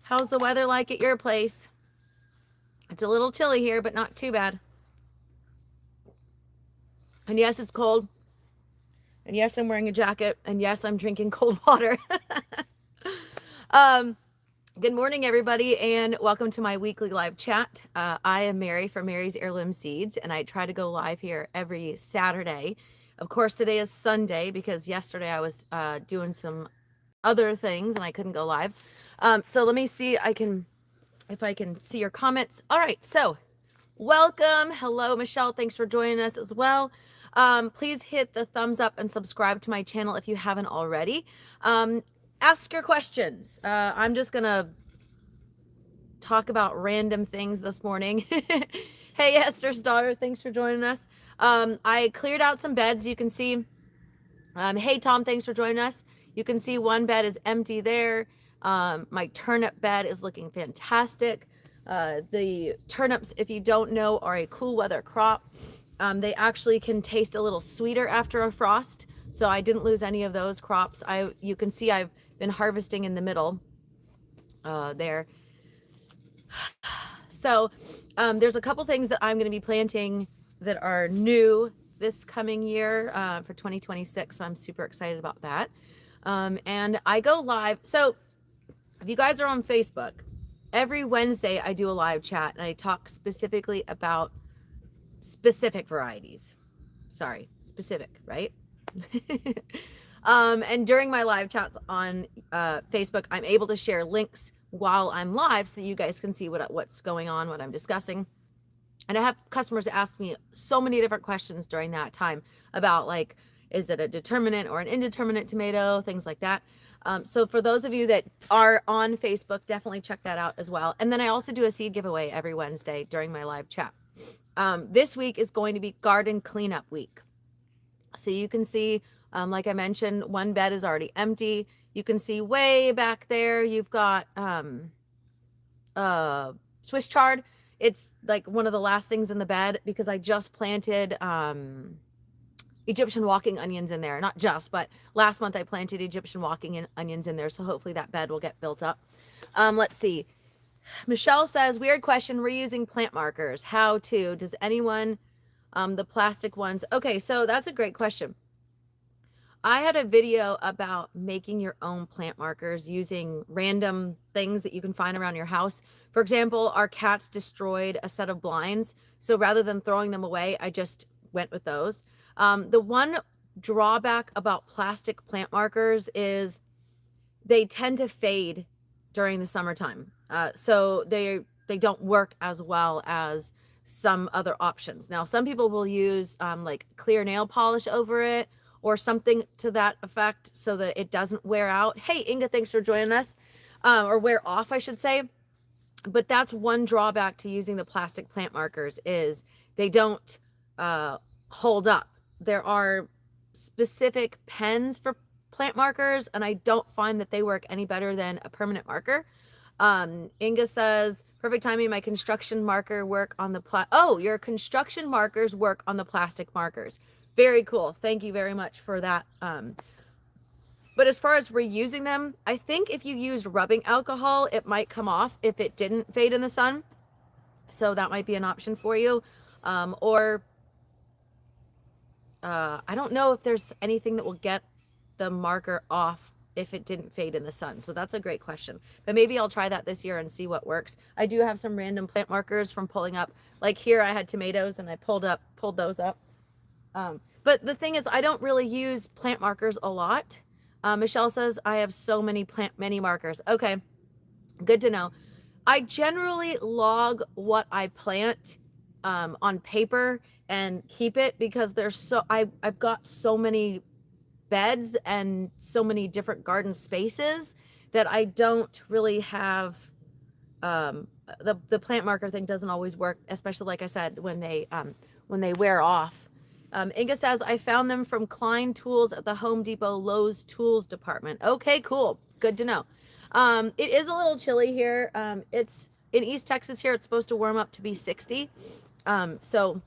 How's the weather like at your place? It's a little chilly here, but not too bad. And yes, it's cold. And yes, I'm wearing a jacket. And yes, I'm drinking cold water. um, Good morning, everybody, and welcome to my weekly live chat. I am Mary from Mary's Heirloom Seeds, and I try to go live here every Saturday. Of course, today is Sunday because yesterday I was doing some other things and I couldn't go live. So let me see if I can see your comments. All right, so welcome. Hello, Michelle. Thanks for joining us as well. Please hit the thumbs up and subscribe to my channel if you haven't already. Ask your questions. I'm just going to talk about random things this morning. Hey, Esther's daughter. Thanks for joining us. I cleared out some beds. You can see. Hey, Tom. Thanks for joining us. You can see one bed is empty there. My turnip bed is looking fantastic. The turnips, if you don't know, are a cool weather crop. They actually can taste a little sweeter after a frost. So I didn't lose any of those crops. You can see I've been harvesting in the middle there. So there's a couple things that I'm going to be planting that are new this coming year for 2026. So I'm super excited about that. And I go live. So if you guys are on Facebook, every Wednesday I do a live chat and I talk specifically about specific varieties. Sorry, specific, right? And during my live chats on Facebook, I'm able to share links while I'm live so that you guys can see what's going on, what I'm discussing. And I have customers ask me so many different questions during that time about, like, is it a determinate or an indeterminate tomato, things like that. So for those of you that are on Facebook, definitely check that out as well. And then I also do a seed giveaway every Wednesday during my live chat. This week is going to be garden cleanup week. So you can see, like I mentioned, one bed is already empty. You can see way back there, you've got Swiss chard. It's like one of the last things in the bed because I just planted Egyptian walking onions in there. Not just, but last month I planted Egyptian walking onions in there. So hopefully that bed will get built up. Let's see. Michelle says, weird question, reusing plant markers. How to? Does anyone, the plastic ones? Okay, so that's a great question. I had a video about making your own plant markers using random things that you can find around your house. For example, our cats destroyed a set of blinds. So rather than throwing them away, I just went with those. The one drawback about plastic plant markers is they tend to fade during the summertime. So they don't work as well as some other options. Now, some people will use like clear nail polish over it or something to that effect so that it doesn't wear out. Hey, Inga, thanks for joining us. Or wear off, I should say. But that's one drawback to using the plastic plant markers is they don't hold up. There are specific pens for plant markers, and I don't find that they work any better than a permanent marker. Inga says, perfect timing, my construction marker work on the your construction markers work on the plastic markers. Very cool. Thank you very much for that. But as far as reusing them, I think if you used rubbing alcohol, it might come off if it didn't fade in the sun. So that might be an option for you. Or I don't know if there's anything that will get the marker off if it didn't fade in the sun. So that's a great question. But maybe I'll try that this year and see what works. I do have some random plant markers from pulling up. Like here I had tomatoes and I pulled those up. But the thing is, I don't really use plant markers a lot. Michelle says, I have so many many markers. Okay, good to know. I generally log what I plant on paper and keep it because I've got so many beds and so many different garden spaces that I don't really have the plant marker thing doesn't always work, especially like I said when they wear off. Inga says, I found them from Klein Tools at the Home Depot Lowe's Tools department. Okay, cool. Good to know. It is a little chilly here. It's in East Texas here. It's supposed to warm up to be 60. So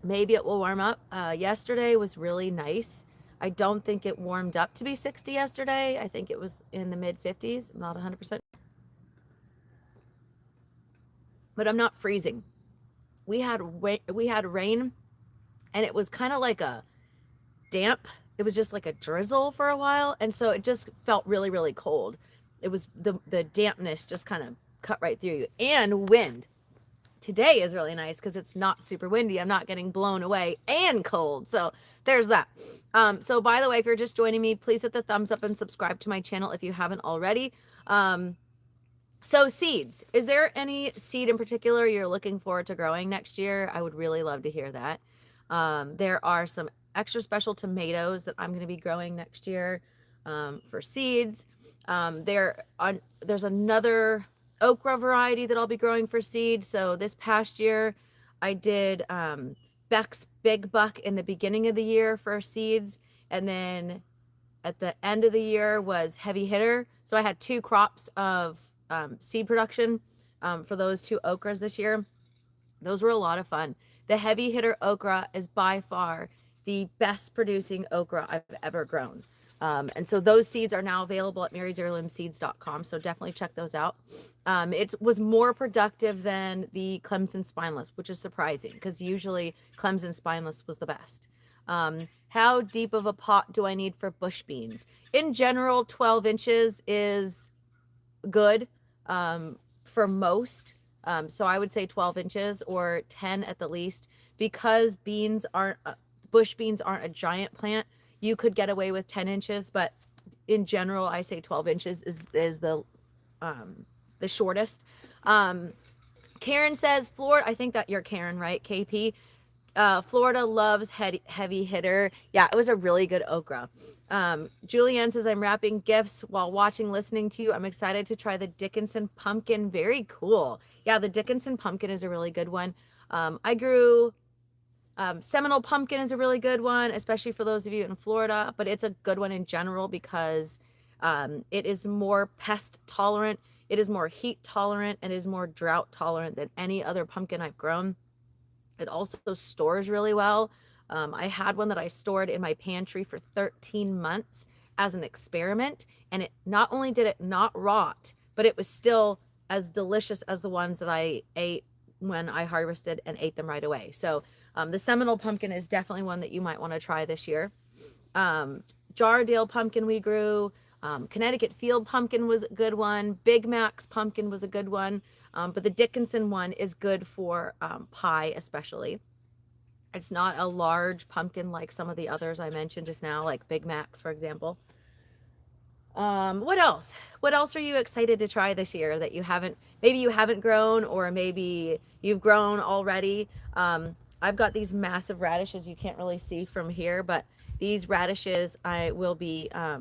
maybe it will warm up. Yesterday was really nice. I don't think it warmed up to be 60 yesterday. I think it was in the mid 50s. I'm not 100%. but I'm not freezing. We had rain, and it was kind of like a damp. It was just like a drizzle for a while, and so it just felt really, really cold. It was the dampness just kind of cut right through you, and wind. Today is really nice because it's not super windy. I'm not getting blown away and cold. So there's that. So by the way, if you're just joining me, please hit the thumbs up and subscribe to my channel if you haven't already. So seeds, is there any seed in particular you're looking forward to growing next year? I would really love to hear that. There are some extra special tomatoes that I'm going to be growing next year for seeds. There's another okra variety that I'll be growing for seed. So this past year, I did Beck's Big Buck in the beginning of the year for seeds, and then at the end of the year was Heavy Hitter. So I had 2 crops of seed production for those 2 okras this year. Those were a lot of fun. The Heavy Hitter okra is by far the best producing okra I've ever grown. And so those seeds are now available at marysheirloomseeds.com. So definitely check those out. It was more productive than the Clemson Spineless, which is surprising because usually Clemson Spineless was the best. How deep of a pot do I need for bush beans? In general, 12 inches is good for most. So I would say 12 inches or 10 at the least, because bush beans aren't a giant plant. You could get away with 10 inches, but in general, I say 12 inches is the shortest. Karen says, Florida, I think that you're Karen, right? KP. Florida loves Heavy Hitter. Yeah, it was a really good okra. Julianne says, I'm wrapping gifts while watching, listening to you. I'm excited to try the Dickinson pumpkin. Very cool. Yeah, the Dickinson pumpkin is a really good one. I grew Seminole pumpkin is a really good one, especially for those of you in Florida, but it's a good one in general because it is more pest tolerant, it is more heat tolerant, and is more drought tolerant than any other pumpkin I've grown. It also stores really well. I had one that I stored in my pantry for 13 months as an experiment, and it not only did it not rot, but it was still as delicious as the ones that I ate when I harvested and ate them right away. So the Seminole pumpkin is definitely one that you might want to try this year. Jardale pumpkin we grew. Connecticut Field pumpkin was a good one. Big Mac's pumpkin was a good one. But the Dickinson one is good for pie especially. It's not a large pumpkin like some of the others I mentioned just now, like Big Mac's, for example. What else? What else are you excited to try this year that maybe you haven't grown, or maybe you've grown already? I've got these massive radishes you can't really see from here, but these radishes I will be a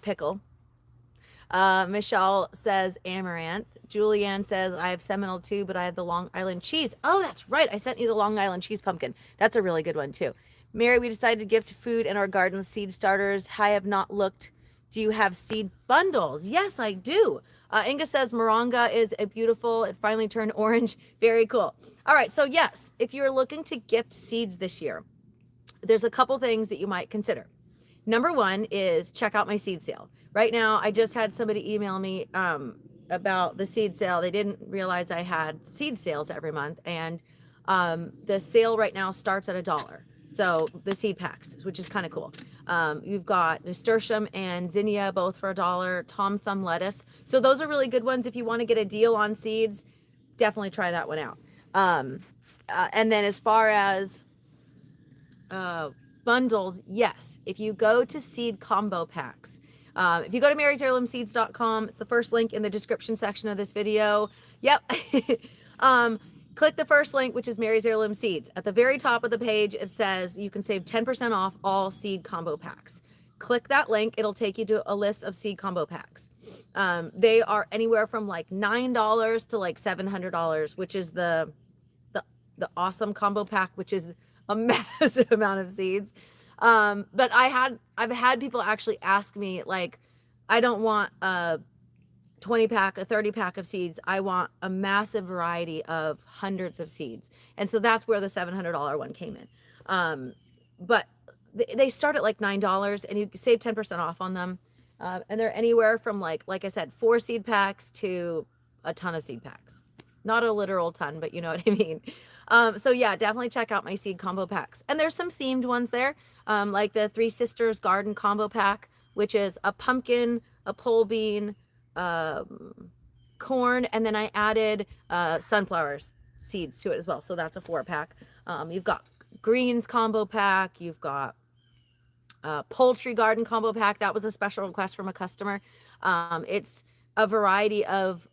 pickle. Michelle says amaranth. Julianne says I have Seminole too, but I have the Long Island cheese. Oh, that's right. I sent you the Long Island cheese pumpkin. That's a really good one too. Mary, we decided to gift food in our garden seed starters. I have not looked. Do you have seed bundles? Yes, I do. Inga says moringa is a beautiful. It finally turned orange. Very cool. All right. So yes, if you're looking to gift seeds this year, there's a couple things that you might consider. Number one is check out my seed sale. Right now, I just had somebody email me about the seed sale. They didn't realize I had seed sales every month, and the sale right now starts at $1. So the seed packs, which is kind of cool. You've got nasturtium and zinnia, both for $1. Tom Thumb lettuce. So those are really good ones. If you want to get a deal on seeds, definitely try that one out. And then as far as bundles, yes. If you go to seed combo packs, if you go to marysheirloomseeds.com, it's the first link in the description section of this video. Yep. Click the first link, which is Mary's Heirloom Seeds. At the very top of the page, it says you can save 10% off all seed combo packs. Click that link. It'll take you to a list of seed combo packs. They are anywhere from like $9 to like $700, which is the awesome combo pack, which is a massive amount of seeds. But I've had people actually ask me, like, I don't want a 20 pack, a 30 pack of seeds. I want a massive variety of hundreds of seeds. And so that's where the $700 one came in. But they start at like $9 and you save 10% off on them. And they're anywhere from like I said, 4 seed packs to a ton of seed packs. Not a literal ton, but you know what I mean. So yeah, definitely check out my seed combo packs. And there's some themed ones there, like the Three Sisters Garden Combo Pack, which is a pumpkin, a pole bean, um, corn, and then I added sunflower seeds to it as well. So that's a 4-pack. You've got greens combo pack. You've got poultry garden combo pack. That was a special request from a customer. It's a variety of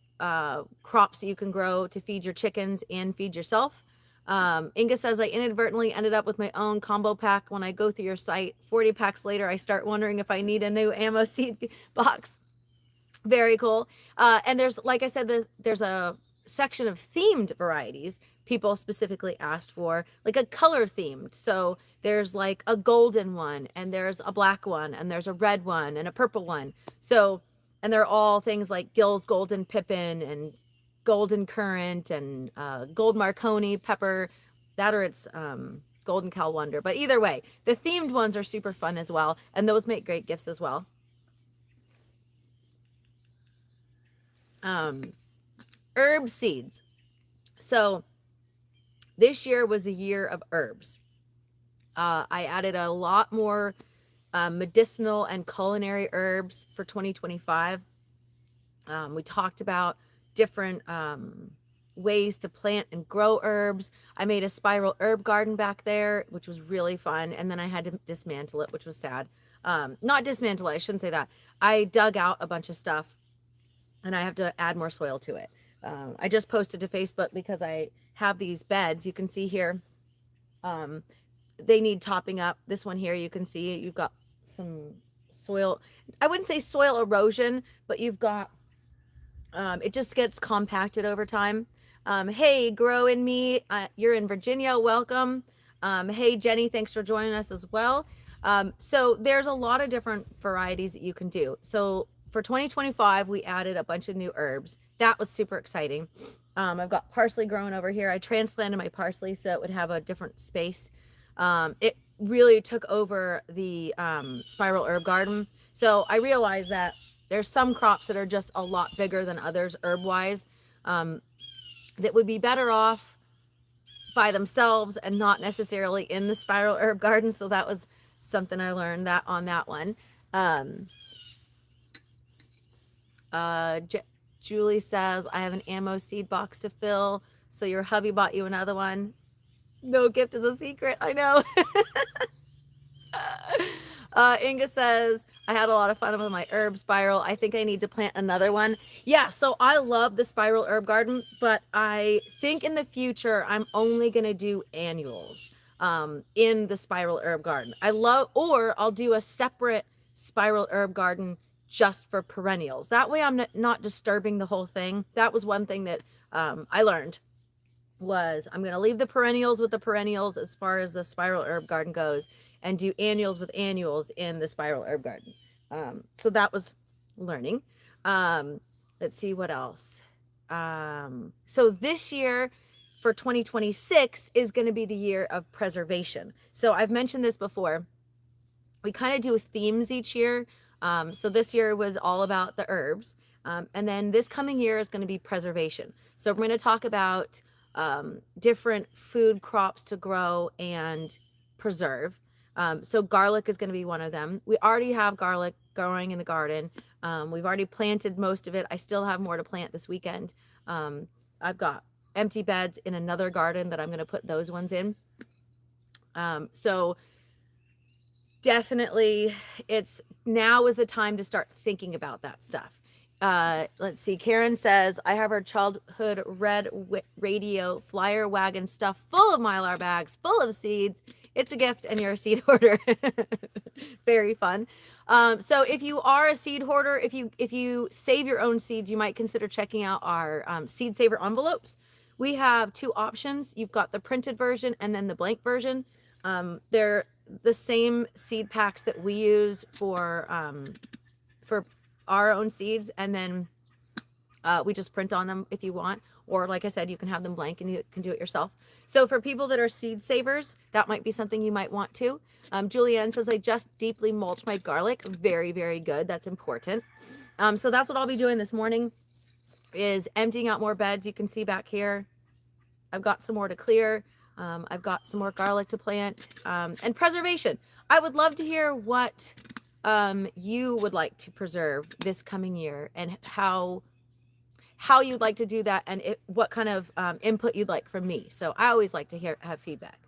crops that you can grow to feed your chickens and feed yourself. Inga says, I inadvertently ended up with my own combo pack. When I go through your site 40 packs later, I start wondering if I need a new ammo seed box. Very cool. And there's, like I said, there's a section of themed varieties people specifically asked for, like a color themed. So there's like a golden one, and there's a black one, and there's a red one, and a purple one. So, and they're all things like Gil's Golden Pippin and Golden Currant and Gold Marconi pepper. That or it's Golden Cal Wonder. But either way, the themed ones are super fun as well, and those make great gifts as well. Herb seeds. So this year was a year of herbs. I added a lot more medicinal and culinary herbs for 2025. We talked about different ways to plant and grow herbs. I made a spiral herb garden back there, which was really fun. And then I had to dismantle it, which was sad. Not dismantle it, I shouldn't say that. I dug out a bunch of stuff and I have to add more soil to it. I just posted to Facebook because I have these beds. You can see here, they need topping up. This one here, you can see you've got some soil. I wouldn't say soil erosion, but you've got, it just gets compacted over time. Hey, Grow in Me, you're in Virginia, welcome. Hey, Jenny, thanks for joining us as well. So there's a lot of different varieties that you can do. So for 2025, we added a bunch of new herbs. That was super exciting. I've got parsley growing over here. I transplanted my parsley so it would have a different space. It really took over the spiral herb garden. So I realized that there's some crops that are just a lot bigger than others herb-wise, that would be better off by themselves and not necessarily in the spiral herb garden. So that was something I learned that on that one. Julie says, I have an ammo seed box to fill. So your hubby bought you another one. No gift is a secret. I know. Inga says, I had a lot of fun with my herb spiral. I think I need to plant another one. Yeah, so I love the spiral herb garden, but I think in the future, I'm only going to do annuals in the spiral herb garden. Or I'll do a separate spiral herb garden just for perennials. That way I'm not disturbing the whole thing. That was one thing that I learned was I'm going to leave the perennials with the perennials as far as the spiral herb garden goes and do annuals with annuals in the spiral herb garden. So that was learning. Let's see what else. So this year for 2026 is going to be the year of preservation. So I've mentioned this before. We kind of do themes each year. So this year was all about the herbs. And then this coming year is going to be preservation. So we're going to talk about different food crops to grow and preserve. So garlic is going to be one of them. We already have garlic growing in the garden. We've already planted most of it. I still have more to plant this weekend. I've got empty beds in another garden that I'm going to put those ones in. So definitely now is the time to start thinking about that stuff. Let's see. Karen says, I have our childhood red radio flyer wagon stuffed full of Mylar bags, full of seeds. It's a gift and you're a seed hoarder. Very fun. So if you are a seed hoarder, if you save your own seeds, you might consider checking out our seed saver envelopes. We have two options. You've got the printed version and then the blank version. They're the same seed packs that we use for our own seeds, and then we just print on them if you want, or like I said, you can have them blank and you can do it yourself. So for people that are seed savers, that might be something you might want to. Julianne says, I just deeply mulch my garlic. Very, very good. That's important. So that's what I'll be doing this morning. is emptying out more beds. You can see back here, I've got some more to clear. I've got some more garlic to plant, and preservation. I would love to hear what you would like to preserve this coming year, and how you'd like to do that, and what kind of input you'd like from me. So I always like to have feedback.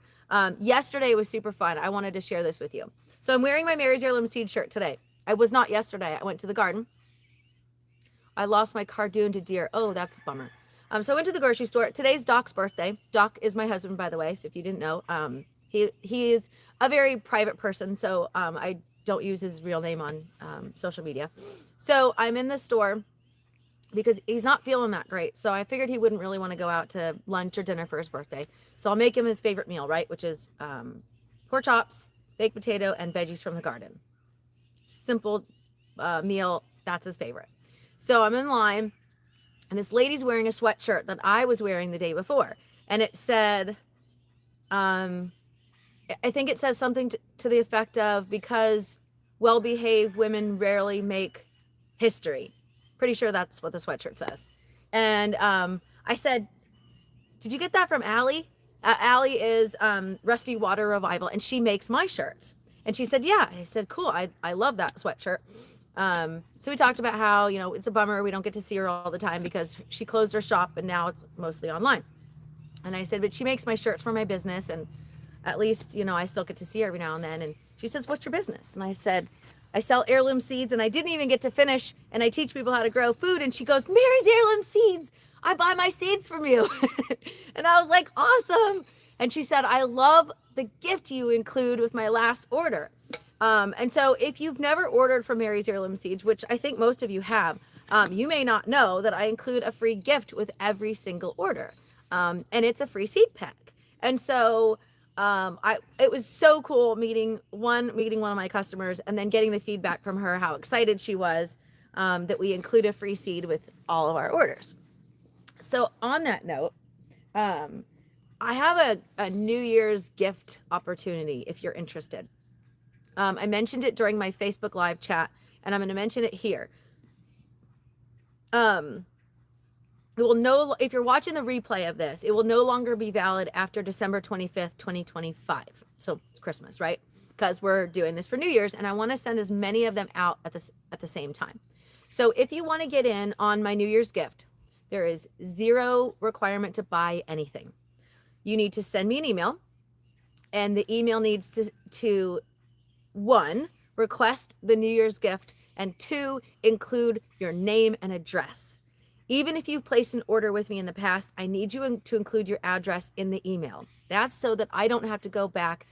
Yesterday was super fun. I wanted to share this with you. So I'm wearing my Mary's Heirloom Seed shirt today. I was not yesterday. I went to the garden. I lost my cardoon to deer. Oh, that's a bummer. So I went to the grocery store. Today's Doc's birthday. Doc is my husband, by the way, so if you didn't know. He is a very private person, so I don't use his real name on social media. So I'm in the store because he's not feeling that great. So I figured he wouldn't really want to go out to lunch or dinner for his birthday. So I'll make him his favorite meal, right? Which is pork chops, baked potato, and veggies from the garden. Simple meal. That's his favorite. So I'm in line, and this lady's wearing a sweatshirt that I was wearing the day before. And it said, I think it says something to the effect of, because well-behaved women rarely make history. Pretty sure that's what the sweatshirt says. And I said, did you get that from Allie? Allie is Rusty Water Revival, and she makes my shirts. And she said, yeah. And I said, cool. I love that sweatshirt. So we talked about how, it's a bummer we don't get to see her all the time because she closed her shop and now it's mostly online. And I said, but she makes my shirts for my business, and at least, I still get to see her every now and then. And she says, what's your business? And I said, I sell heirloom seeds, and I didn't even get to finish, and I teach people how to grow food. And she goes, Mary's Heirloom Seeds, I buy my seeds from you. And I was like, awesome. And she said, I love the gift you include with my last order. And so if you've never ordered from Mary's Heirloom Seeds, which I think most of you have, you may not know that I include a free gift with every single order. And it's a free seed pack. And so it was so cool meeting one of my customers, and then getting the feedback from her, how excited she was that we include a free seed with all of our orders. So on that note, I have a New Year's gift opportunity if you're interested. I mentioned it during my Facebook live chat, and I'm going to mention it here. It will if you're watching the replay of this, it will no longer be valid after December 25th, 2025. So Christmas, right? Because we're doing this for New Year's, and I want to send as many of them out at the same time. So if you want to get in on my New Year's gift, there is zero requirement to buy anything. You need to send me an email, and the email needs to 1, request the New Year's gift, and 2, include your name and address. Even if you've placed an order with me in the past, I need you to include your address in the email. That's so that I don't have to go back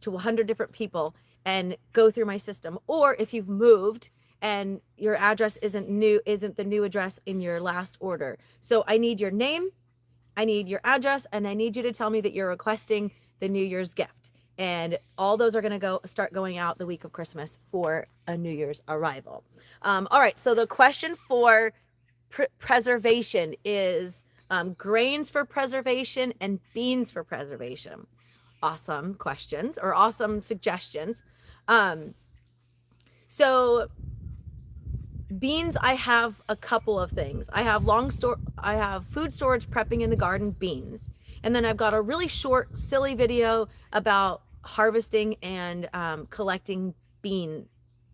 to 100 different people and go through my system. Or if you've moved and your address isn't the new address in your last order. So I need your name, I need your address, and I need you to tell me that you're requesting the New Year's gift. And all those are going to start going out the week of Christmas for a New Year's arrival. All right. So the question for preservation is grains for preservation and beans for preservation. Awesome questions, or awesome suggestions. So beans, I have a couple of things. I have food storage prepping in the garden beans. And then I've got a really short, silly video about harvesting and collecting bean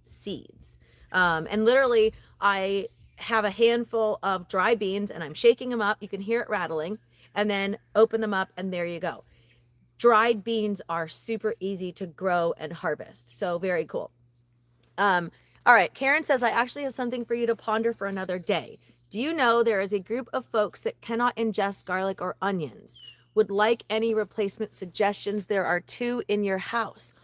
seeds. And literally, I have a handful of dry beans, and I'm shaking them up. You can hear it rattling, and then open them up, and there you go. Dried beans are super easy to grow and harvest. So very cool. All right. Karen says, I actually have something for you to ponder for another day. Do you know there is a group of folks that cannot ingest garlic or onions? Would like any replacement suggestions? There are 2 in your house.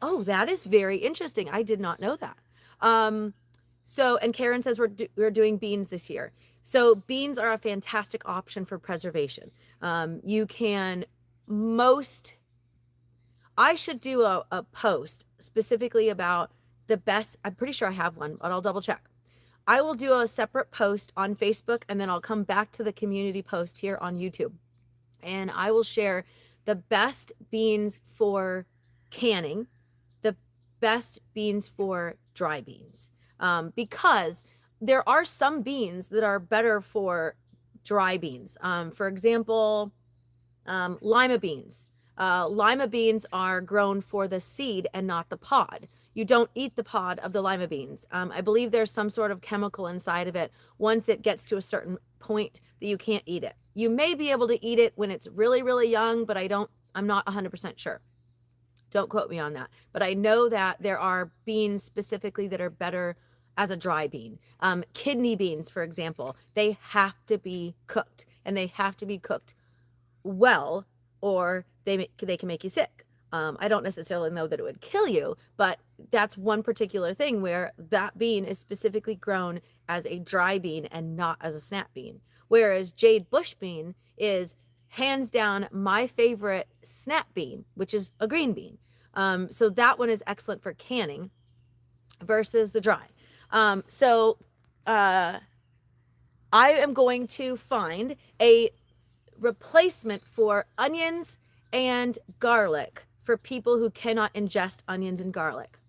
Oh, that is very interesting. I did not know that. And Karen says we're doing beans this year. So beans are a fantastic option for preservation. You can I should do a post specifically about the best. I'm pretty sure I have one, but I'll double check. I will do a separate post on Facebook, and then I'll come back to the community post here on YouTube. And I will share the best beans for canning, the best beans for dry beans. Because there are some beans that are better for dry beans. For example, lima beans. Lima beans are grown for the seed and not the pod. You don't eat the pod of the lima beans. I believe there's some sort of chemical inside of it. Once it gets to a certain point that you can't eat it. You may be able to eat it when it's really, really young, but I'm not 100% sure. Don't quote me on that. But I know that there are beans specifically that are better as a dry bean. Kidney beans, for example, they have to be cooked, and they have to be cooked well, or they can make you sick. I don't necessarily know that it would kill you, but that's one particular thing where that bean is specifically grown as a dry bean and not as a snap bean. Whereas jade bush bean is hands down my favorite snap bean, which is a green bean. So that one is excellent for canning versus the dry. I am going to find a replacement for onions and garlic for people who cannot ingest onions and garlic.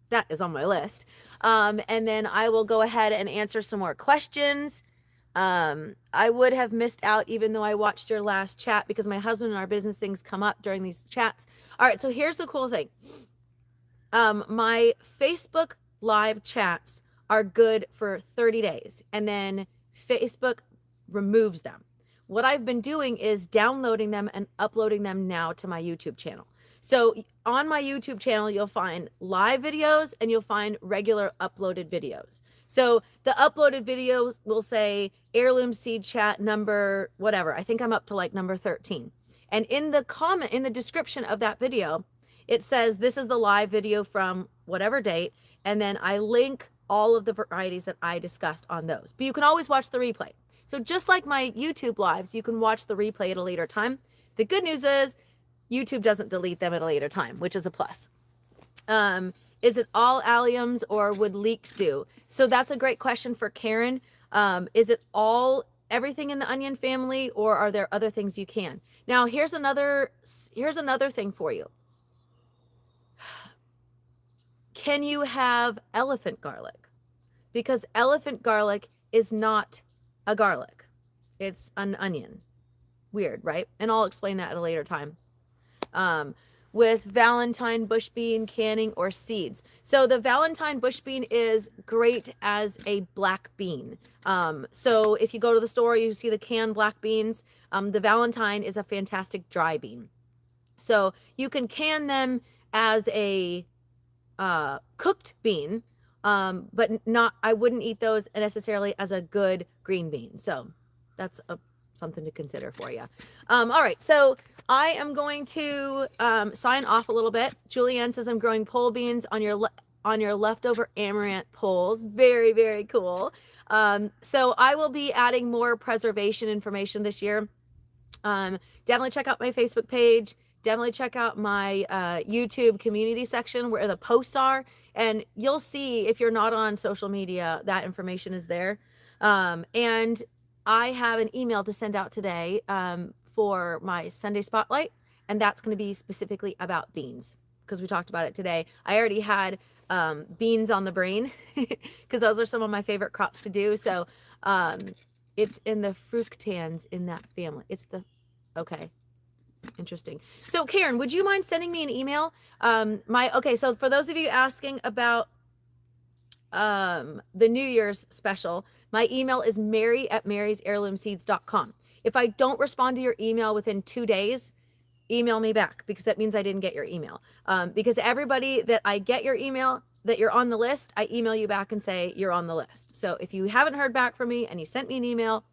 That is on my list. And then I will go ahead and answer some more questions. I would have missed out even though I watched your last chat because my husband and our business things come up during these chats. All right, so here's the cool thing. My Facebook live chats are good for 30 days, and then Facebook removes them. What I've been doing is downloading them and uploading them now to my YouTube channel. So on my YouTube channel, you'll find live videos and you'll find regular uploaded videos. So the uploaded videos will say heirloom seed chat number, whatever. I think I'm up to like number 13. And in the comment, in the description of that video, it says this is the live video from whatever date. And then I link all of the varieties that I discussed on those. But you can always watch the replay. So just like my YouTube lives, you can watch the replay at a later time. The good news is YouTube doesn't delete them at a later time, which is a plus. Is it all alliums or would leeks do? So that's a great question for Karen. Is it all everything in the onion family, or are there other things you can? Now, here's another thing for you. Can you have elephant garlic? Because elephant garlic is not a garlic. It's an onion. Weird, right? And I'll explain that at a later time. With Valentine bush bean canning or seeds. So the Valentine bush bean is great as a black bean. So if you go to the store, you see the canned black beans. The Valentine is a fantastic dry bean. So you can can them as a cooked bean, but I wouldn't eat those necessarily as a good green bean. So that's something to consider for you. All right, so I am going to sign off a little bit. Julianne says I'm growing pole beans on your leftover amaranth poles. Very, very cool. So I will be adding more preservation information this year. Definitely check out my Facebook page. Definitely check out my YouTube community section where the posts are. And you'll see, if you're not on social media, that information is there. And I have an email to send out today for my Sunday Spotlight. And that's going to be specifically about beans, because we talked about it today. I already had beans on the brain because those are some of my favorite crops to do. So it's in the fructans in that family. Okay. Interesting. So Karen, would you mind sending me an email? So for those of you asking about the New Year's special, my email is mary@marysheirloomseeds.com. If I don't respond to your email within 2 days, email me back, because that means I didn't get your email. Because everybody that I get your email, that you're on the list, I email you back and say you're on the list. So if you haven't heard back from me and you sent me an email,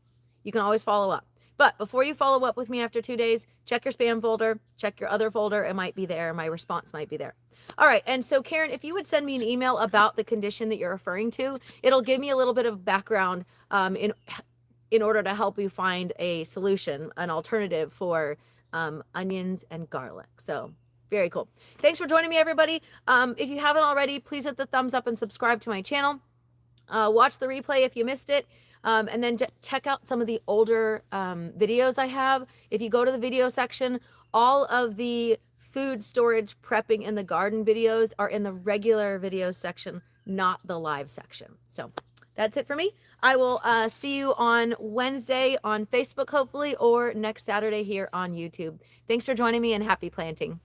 you can always follow up. But before you follow up with me after 2 days, check your spam folder, check your other folder. It might be there. My response might be there. All right. And so, Karen, if you would send me an email about the condition that you're referring to, it'll give me a little bit of background in order to help you find a solution, an alternative for onions and garlic. So very cool. Thanks for joining me, everybody. If you haven't already, please hit the thumbs up and subscribe to my channel. Watch the replay if you missed it. And then check out some of the older videos I have. If you go to the video section, all of the food storage prepping in the garden videos are in the regular video section, not the live section. So That's it for me. I will see you on Wednesday on Facebook, hopefully, or next Saturday here on YouTube. Thanks for joining me and happy planting.